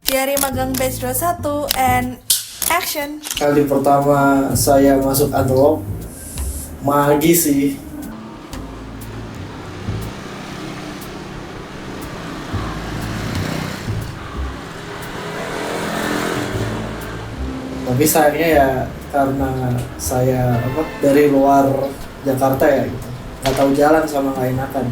Diari magang batch 21 and action. Kali pertama saya masuk Antelop, magis sih. Tapi sayangnya ya karena saya dari luar Jakarta ya gitu, nggak tahu jalan sama nggak enakan.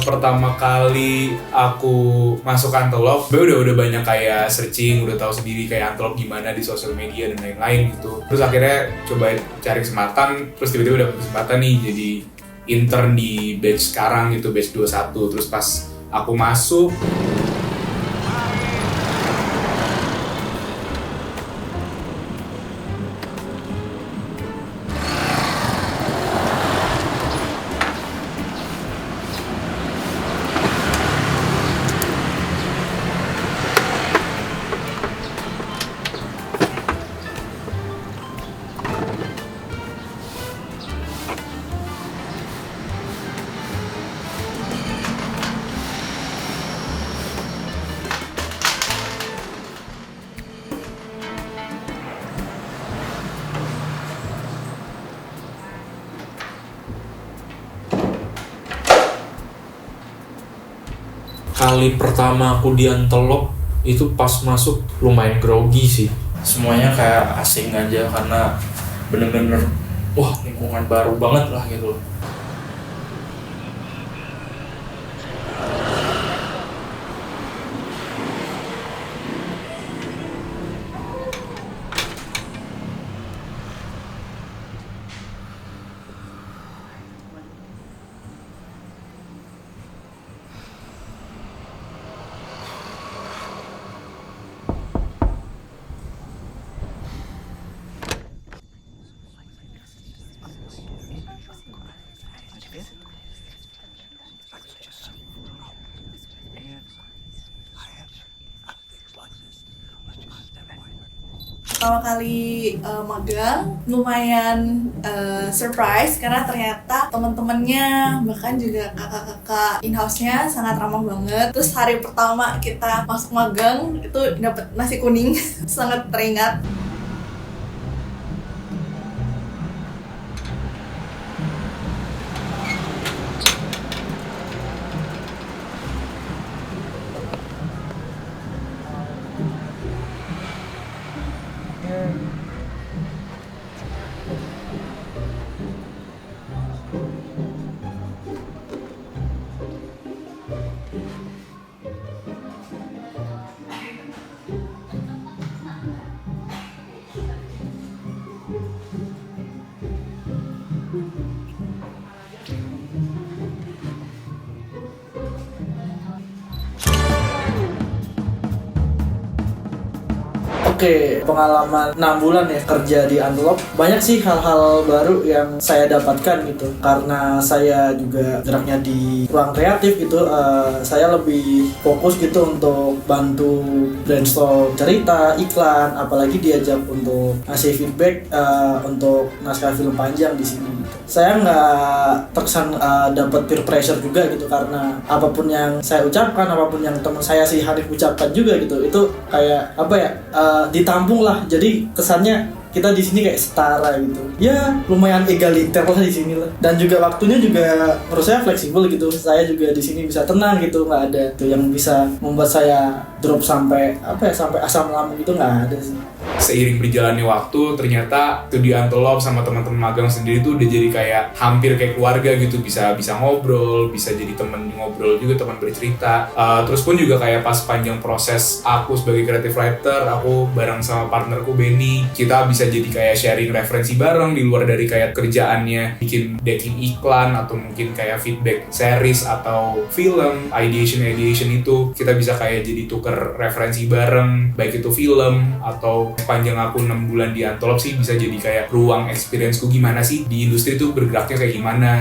Pertama kali aku masuk Antelop, gue udah banyak kayak searching, udah tahu sendiri kayak Antelop gimana di sosial media dan lain-lain gitu. Terus akhirnya coba cari kesempatan, terus tiba-tiba dapet kesempatan nih jadi intern di batch sekarang gitu, batch 21. Terus pas aku masuk, Kali pertama aku di Antelop itu pas masuk lumayan grogi sih. Semuanya kayak asing aja karena bener-bener wah lingkungan baru banget lah gitu. Pertama kali magang lumayan surprise karena ternyata teman-temannya bahkan juga kakak-kakak in-house-nya sangat ramah banget. Terus hari pertama kita masuk magang itu dapat nasi kuning sangat teringat. Oke, pengalaman 6 bulan ya kerja di Antelop, banyak sih hal-hal baru yang saya dapatkan gitu. Karena saya juga geraknya di ruang kreatif gitu, saya lebih fokus gitu untuk bantu brainstorm cerita, iklan, apalagi diajak untuk ngasih feedback untuk naskah film panjang di sini gitu. Saya nggak terkesan dapat peer pressure juga gitu, karena apapun yang saya ucapkan, apapun yang teman saya si Hanif ucapkan juga gitu, itu kayak ditampung lah. Jadi kesannya kita di sini kayak setara gitu. Ya lumayan egaliter lah di sini lah. Dan juga waktunya juga menurut saya fleksibel gitu. Saya juga di sini bisa tenang gitu, nggak ada tuh yang bisa membuat saya drop sampai sampai asam lambung gitu, nggak ada sih. Seiring berjalannya waktu, ternyata Studio Antolop sama teman-teman magang sendiri tuh udah jadi kayak hampir kayak keluarga gitu, bisa ngobrol, bisa jadi teman ngobrol juga, teman bercerita. Terus pun juga kayak pas panjang proses aku sebagai creative writer, aku bareng sama partnerku Benny, kita bisa jadi kayak sharing referensi bareng di luar dari kayak kerjaannya bikin decking iklan atau mungkin kayak feedback series atau film, ideation itu kita bisa kayak jadi tuker referensi bareng, baik itu film atau sepanjang aku 6 bulan di Antolop sih bisa jadi kayak ruang experience-ku gimana sih di industri tuh bergeraknya kayak gimana.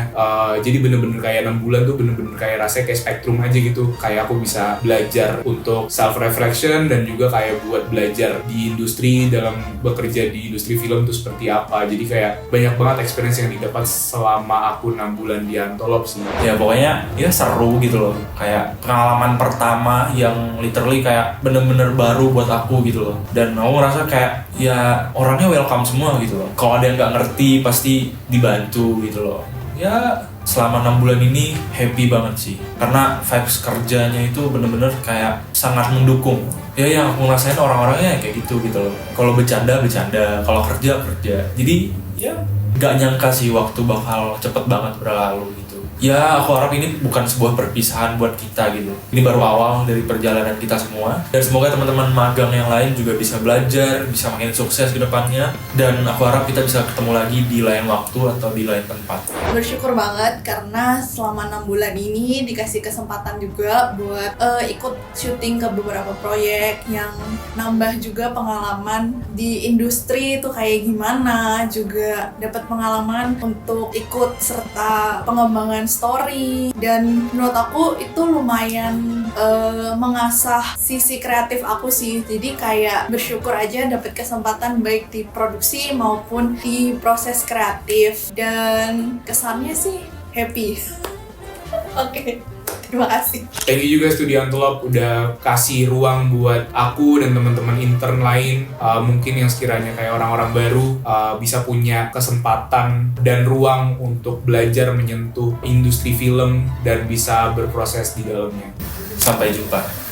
Jadi bener-bener kayak 6 bulan tuh bener-bener kayak rasanya kayak spektrum aja gitu, kayak aku bisa belajar untuk self reflection dan juga kayak buat belajar di industri, dalam bekerja di industri film tuh seperti apa. Jadi kayak banyak banget experience yang didapat selama aku 6 bulan di Antolop sih. Ya pokoknya ya seru gitu loh, kayak pengalaman pertama yang literally kayak bener-bener baru buat aku gitu loh. Dan aku ngerasa kayak ya orangnya welcome semua gitu loh, kalau ada yang nggak ngerti pasti dibantu gitu loh. Ya selama 6 bulan ini happy banget sih, karena vibes kerjanya itu bener-bener kayak sangat mendukung. Ya yang aku ngerasain orang-orangnya kayak gitu loh, kalau bercanda, kalau kerja. Jadi ya nggak nyangka sih waktu bakal cepet banget berlalu gitu. Ya aku harap ini bukan sebuah perpisahan buat kita gitu. Ini baru awal dari perjalanan kita semua. Dan semoga teman-teman magang yang lain juga bisa belajar, bisa makin sukses ke depannya. Dan aku harap kita bisa ketemu lagi di lain waktu atau di lain tempat. Bersyukur banget karena selama 6 bulan ini dikasih kesempatan juga buat ikut syuting ke beberapa proyek yang nambah juga pengalaman di industri itu kayak gimana, juga dapat pengalaman untuk ikut serta pengembangan story, dan menurut aku itu lumayan mengasah sisi kreatif aku sih. Jadi kayak bersyukur aja dapat kesempatan baik di produksi maupun di proses kreatif, dan kesannya sih happy. Oke. Terima kasih. Thank you juga Studio Antolop udah kasih ruang buat aku dan teman-teman intern lain, mungkin yang sekiranya kayak orang-orang baru bisa punya kesempatan dan ruang untuk belajar menyentuh industri film dan bisa berproses di dalamnya. Sampai jumpa.